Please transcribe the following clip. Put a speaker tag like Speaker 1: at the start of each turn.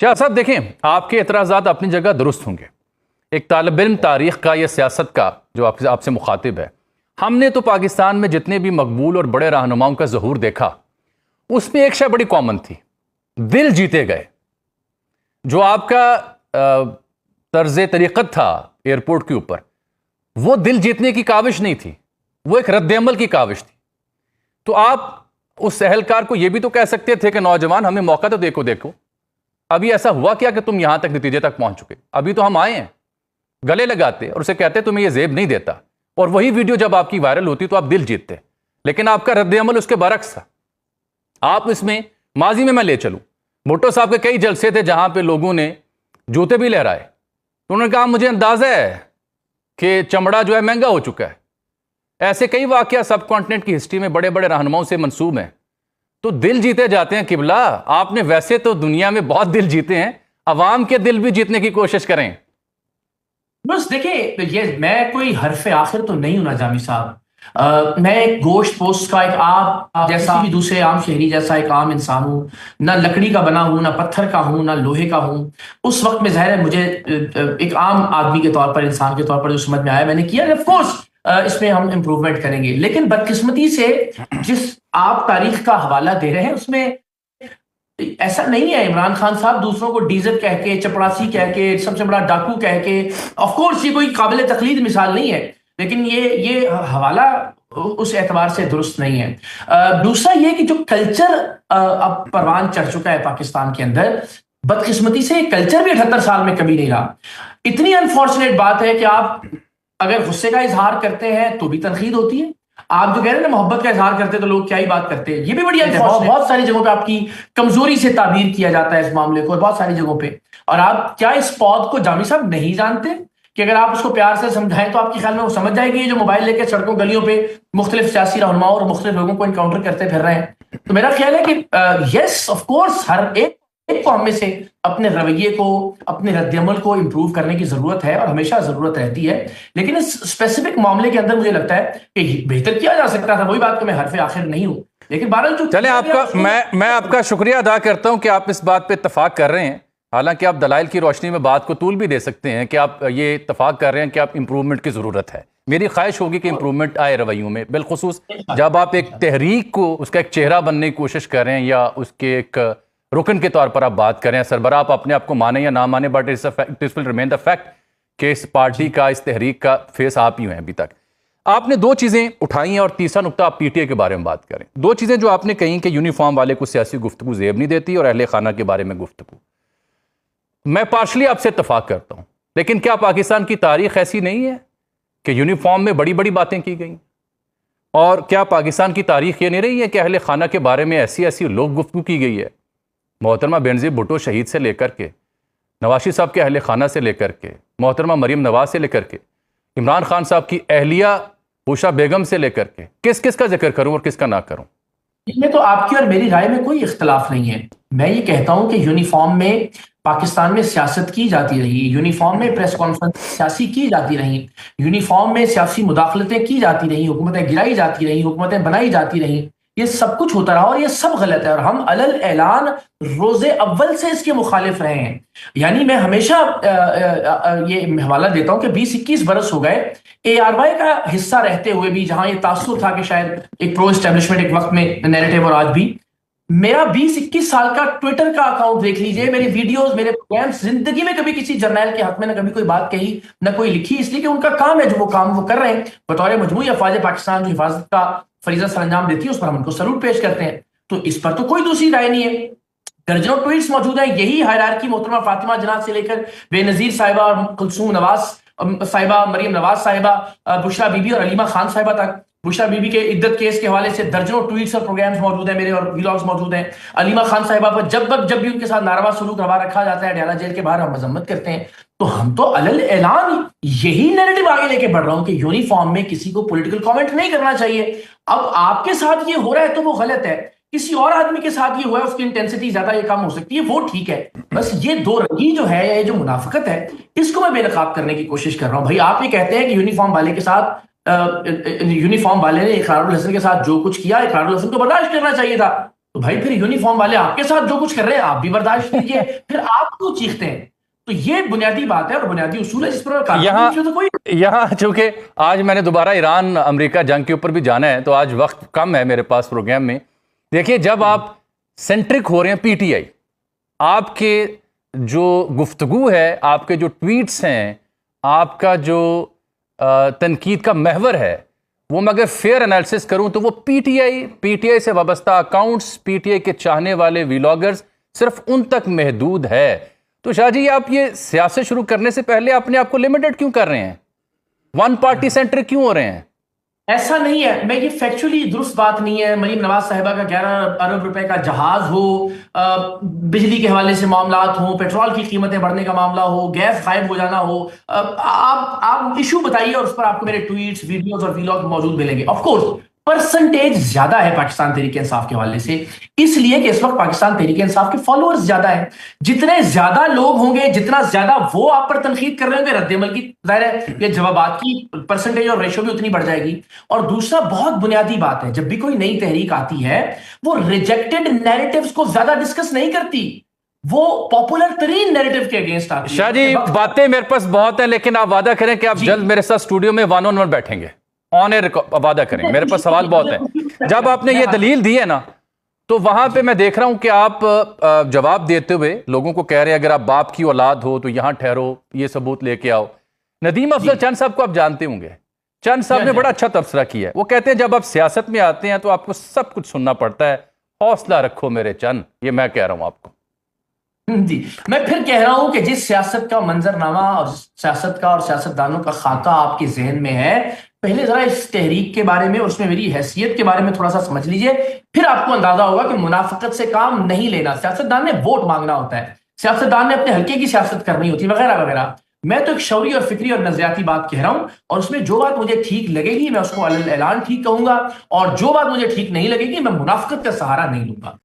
Speaker 1: شاہ صاحب دیکھیں، آپ کے اعتراضات اپنی جگہ درست ہوں گے. ایک طالب علم تاریخ کا یا سیاست کا جو آپ سے مخاطب ہے، ہم نے تو پاکستان میں جتنے بھی مقبول اور بڑے رہنماؤں کا ظہور دیکھا، اس میں ایک شے بڑی کامن تھی: دل جیتے گئے. جو آپ کا طرز طریقت تھا ایئرپورٹ کے اوپر، وہ دل جیتنے کی کاوش نہیں تھی، وہ ایک رد عمل کی کاوش تھی. تو آپ اس اہلکار کو یہ بھی تو کہہ سکتے تھے کہ نوجوان ہمیں موقع تو دیکھو. ابھی ایسا ہوا کیا کہ تم یہاں تک نتیجے تک پہنچ چکے؟ ابھی تو ہم آئے ہیں. گلے لگاتے اور اسے کہتے تمہیں یہ زیب نہیں دیتا، اور وہی ویڈیو جب آپ کی وائرل ہوتی تو آپ دل جیتتے. لیکن آپ کا رد عمل اس کے برعکس تھا. آپ اس میں ماضی میں لے چلوں، بھٹو صاحب کے کئی جلسے تھے جہاں پہ لوگوں نے جوتے بھی لہرائے. تو انہوں نے کہا مجھے اندازہ ہے کہ چمڑا جو ہے مہنگا ہو چکا ہے. ایسے کئی واقعہ سب کانٹیننٹ کی ہسٹری میں بڑے بڑے رہنماؤں سے منسوب ہیں. تو دل جیتے جاتے ہیں قبلہ. آپ نے ویسے تو دنیا میں بہت دل جیتے ہیں، عوام کے دل بھی جیتنے کی کوشش کریں.
Speaker 2: بس دیکھیں، یہ میں کوئی حرف آخر تو نہیں ہوں نا جامی صاحب. میں ایک گوشت پوسٹ کا ایک آپ جیسا بھی دوسرے عام شہری جیسا ایک عام انسان ہوں. نہ لکڑی کا بنا ہوں، نہ پتھر کا ہوں، نہ لوہے کا ہوں. اس وقت میں ظاہر ہے مجھے ایک عام آدمی کے طور پر، انسان کے طور پر جو سمجھ میں آیا میں نے کیا. آف کورس اس میں ہم امپروومنٹ کریں گے، لیکن بدقسمتی سے جس آپ تاریخ کا حوالہ دے رہے ہیں اس میں ایسا نہیں ہے. عمران خان صاحب دوسروں کو ڈیزر کہہ کے، چپڑاسی کہہ کے، سب سے بڑا ڈاکو کہہ کے، آف کورس یہ کوئی قابل تقلید مثال نہیں ہے، لیکن یہ حوالہ اس اعتبار سے درست نہیں ہے. دوسرا یہ کہ جو کلچر اب پروان چڑھ چکا ہے پاکستان کے اندر، بدقسمتی سے کلچر بھی 78 سال میں کبھی نہیں رہا. اتنی انفارچونیٹ بات ہے کہ آپ اگر غصے کا اظہار کرتے ہیں تو بھی تنقید ہوتی ہے. آپ جو کہہ رہے ہیں نا محبت کا اظہار کرتے تو لوگ کیا ہی بات کرتے ہیں، یہ بھی بڑی بہت ساری جگہوں پہ آپ کی کمزوری سے تعبیر کیا جاتا ہے اس معاملے کو، بہت ساری جگہوں پہ. اور آپ کیا اس پود کو جامی صاحب نہیں جانتے کہ اگر آپ اس کو پیار سے سمجھائیں تو آپ کے خیال میں وہ سمجھ جائے گی جو موبائل لے کے سڑکوں گلیوں پہ مختلف سیاسی رہنماؤں اور مختلف لوگوں کو انکاؤنٹر کرتے پھر رہے ہیں؟ تو میرا خیال ہے کہ یس آف کورس ہر ایک کو ہم میں سے اپنے رویے کو، اپنے رد عمل کو امپروو کرنے کی ضرورت ہے، اور ہمیشہ ضرورت رہتی ہے. لیکن اس اسپیسیفک معاملے کے اندر مجھے لگتا ہے کہ بہتر کیا جا سکتا تھا. وہی بات کہ میں حرف آخر نہیں ہوں، لیکن بہرحال
Speaker 1: چلے میں آپ کا شکریہ ادا کرتا ہوں کہ آپ اس بات پہ اتفاق کر رہے ہیں. حالانکہ آپ دلائل کی روشنی میں بات کو طول بھی دے سکتے ہیں کہ آپ یہ اتفاق کر رہے ہیں کہ آپ امپروومنٹ کی ضرورت ہے. میری خواہش ہوگی کہ امپروومنٹ آئے رویوں میں، بالخصوص جب آپ ایک تحریک کو اس کا ایک چہرہ بننے کی کوشش کر رہے ہیں یا اس کے ایک رکن کے طور پر آپ بات کریں. سربراہ آپ اپنے آپ کو مانیں یا نہ مانیں، but it will remain the fact کہ اس پارٹی کا، اس تحریک کا فیس آپ ہی ہیں ابھی تک. آپ نے دو چیزیں اٹھائی ہیں، اور تیسرا نقطہ آپ پی ٹی اے کے بارے میں بات کریں. دو چیزیں جو آپ نے کہیں کہ یونیفارم والے کو سیاسی گفتگو زیب نہیں دیتی اور اہل خانہ کے بارے میں گفتگو. میں پارشلی آپ سے اتفاق کرتا ہوں، لیکن کیا پاکستان کی تاریخ ایسی نہیں ہے کہ یونیفارم میں بڑی بڑی باتیں کی گئیں؟ اور کیا پاکستان کی تاریخ یہ نہیں رہی ہے کہ اہل خانہ کے بارے میں ایسی لوگ گفتگو کی گئی ہے؟ محترمہ بینظیر بھٹو شہید سے لے کر کے، نواز شریف صاحب کے اہل خانہ سے لے کر کے، محترمہ مریم نواز سے لے کر کے، عمران خان صاحب کی اہلیہ بوشا بیگم سے لے کر کے، کس کا ذکر کروں اور کس کا نہ کروں؟
Speaker 2: اس میں تو آپ کی اور میری رائے میں کوئی اختلاف نہیں ہے. میں یہ کہتا ہوں کہ یونیفارم میں پاکستان میں سیاست کی جاتی رہی، یونیفارم میں پریس کانفرنس سیاسی کی جاتی رہی، یونیفارم میں سیاسی مداخلتیں کی جاتی رہی، حکومتیں گرائی جاتی رہی، حکومتیں بنائی جاتی رہی. یہ سب کچھ ہوتا رہا اور یہ سب غلط ہے، اور ہم علل اعلان روز اول سے اس کے مخالف رہے ہیں. یعنی میں ہمیشہ یہ حوالہ دیتا ہوں کہ 20-21 برس ہو گئے اے آر وائی کا حصہ رہتے ہوئے بھی، جہاں یہ تاثر تھا کہ شاید ایک پرو اسٹیبلشمنٹ ایک وقت میں نیریٹو، اور آج بھی میرا 20-21 سال کا ٹویٹر کا اکاؤنٹ دیکھ لیجئے، میری ویڈیوز، میرے پروگرامز، زندگی میں کبھی کسی جرنیل کے حق میں نہ کبھی کوئی بات کہی نہ کوئی لکھی، اس لیے کہ ان کا کام ہے، جو وہ کام وہ کر رہے ہیں بطور مجموعی افواج پاکستان جو حفاظت کا فریضہ سر انجام دیتی ہے، اس پر ہم ان کو سلوٹ پیش کرتے ہیں. تو اس پر تو کوئی دوسری رائے نہیں ہے. درجنوں ٹویٹس موجود ہیں، یہی ہائرارکی محترمہ فاطمہ جناح سے لے کر بے نظیر صاحبہ اور کلثوم نواز صاحبہ، مریم نواز صاحبہ، بشرا بی بی اور علیمہ خان صاحبہ تک. بشرا بی بی کے عدت کیس کے حوالے سے درجنوں ٹویٹس اور پروگرامز موجود ہیں میرے، اور ویلاگز موجود ہیں. علیمہ خان صاحبہ پر جب بھی ان کے ساتھ ناروا سلوک روا رکھا جاتا ہے ڈیالہ جیل کے باہر، ہم مذمت کرتے ہیں. تو ہم تو علل اعلان یہی نیریٹو آگے لے کے بڑھ رہا ہوں کہ یونیفارم میں کسی کو پولیٹیکل کامنٹ نہیں کرنا چاہیے. اب آپ کے ساتھ یہ ہو رہا ہے تو وہ غلط ہے، کسی اور آدمی کے ساتھ یہ ہوا ہے اس کی انٹینسٹی زیادہ یہ کم ہو سکتی ہے، وہ ٹھیک ہے. بس یہ دو رنگی جو ہے، یہ جو منافقت ہے، اس کو میں بے نقاب کرنے کی کوشش کر رہا ہوں. بھائی آپ یہ کہتے ہیں کہ یونیفارم والے کے ساتھ، یونیفارم والے نے اقرار الحسن کے ساتھ جو کچھ کیا، اقرار الحسن کو برداشت کرنا چاہیے تھا. تو بھائی پھر یونیفارم والے آپ کے ساتھ جو کچھ کر رہے ہیں آپ بھی برداشت کیجیے، پھر آپ کیوں چیختے ہیں؟ تو یہ بنیادی بات ہے اور بنیادی اصول ہے جس پر
Speaker 1: یہاں چونکہ آج میں نے دوبارہ ایران امریکہ جنگ کے اوپر بھی جانا ہے تو آج وقت کم ہے میرے پاس پروگرام میں. دیکھیے جب آپ سینٹرک ہو رہے ہیں پی ٹی آئی، آپ کے جو گفتگو ہے، آپ کے جو ٹویٹس ہیں، آپ کا جو تنقید کا محور ہے، وہ میں اگر فیئر انالیسس کروں تو وہ پی ٹی آئی سے وابستہ اکاؤنٹس، پی ٹی آئی کے چاہنے والے ویلاگرز، صرف ان تک محدود ہے. تو شاہ جی آپ یہ سیاست شروع کرنے سے پہلے اپنے آپ کو لمیٹڈ کیوں کر رہے ہیں؟ ون پارٹی سینٹر کیوں ہو رہے ہیں؟
Speaker 2: ایسا نہیں ہے، میں یہ فیکچولی درست بات نہیں ہے. مریم نواز صاحبہ کا 11 ارب روپے کا جہاز ہو، بجلی کے حوالے سے معاملات ہوں، پیٹرول کی قیمتیں بڑھنے کا معاملہ ہو، گیس غائب ہو جانا ہو، آپ ایشو بتائیے اور اس پر آپ کو میرے ٹویٹس، ویڈیوز اور ویلاگ موجود ملیں گے. آف کورس پرسنٹیج زیادہ ہے پاکستان تحریک انصاف کے حوالے سے، اس لیے کہ اس وقت پاکستان تحریک انصاف کے فالوورز زیادہ ہیں. جتنے زیادہ لوگ ہوں گے، جتنا زیادہ وہ آپ پر تنقید کر رہے ہوں گے، رد عمل کی ظاہر ہے یہ جوابات کی پرسنٹیج اور ریشو بھی اتنی بڑھ جائے گی. اور دوسرا بہت بنیادی بات ہے، جب بھی کوئی نئی تحریک آتی ہے وہ ریجیکٹڈ نیریٹیوز کو زیادہ ڈسکس نہیں کرتی، وہ پاپولر ترین نیریٹیو کے اگینسٹ آتی ہے.
Speaker 1: شاہ جی باتیں میرے پاس بہت ہیں، لیکن آپ وعدہ کریں کہ آپ جلد میرے ساتھ اسٹوڈیو میں 1-on-1 بیٹھیں گے، آن ایئر وعدہ کریں. میرے پاس سوال بہت ہیں. جب آپ نے یہ دلیل دی ہے نا تو وہاں پہ میں دیکھ رہا ہوں کہ آپ جواب دیتے ہوئے لوگوں کو کہہ رہے ہیں اگر آپ باپ کی اولاد ہو تو یہاں ٹھہرو، یہ ثبوت لے کے آؤ. ندیم افضل چند صاحب کو آپ جانتے ہوں گے، چند صاحب نے بڑا اچھا تبصرہ کیا ہے. وہ کہتے ہیں جب آپ سیاست میں آتے ہیں تو آپ کو سب کچھ سننا پڑتا ہے، حوصلہ رکھو میرے چند. یہ میں کہہ رہا ہوں آپ کو.
Speaker 2: جی میں پھر کہہ رہا ہوں کہ جس سیاست کا منظرنامہ اور سیاست کا اور سیاستدانوں کا خاکہ آپ کے ذہن میں ہے، پہلے ذرا اس تحریک کے بارے میں اور اس میں میری حیثیت کے بارے میں تھوڑا سا سمجھ لیجئے، پھر آپ کو اندازہ ہوگا کہ منافقت سے کام نہیں لینا. سیاستدان نے ووٹ مانگنا ہوتا ہے، سیاستدان نے اپنے حلقے کی سیاست کرنی ہوتی ہے، وغیرہ وغیرہ. میں تو ایک شعوری اور فکری اور نظریاتی بات کہہ رہا ہوں، اور اس میں جو بات مجھے ٹھیک لگے گی میں اس کو اعلان ٹھیک کہوں گا، اور جو بات مجھے ٹھیک نہیں لگے گی میں منافقت کا سہارا نہیں لوں گا.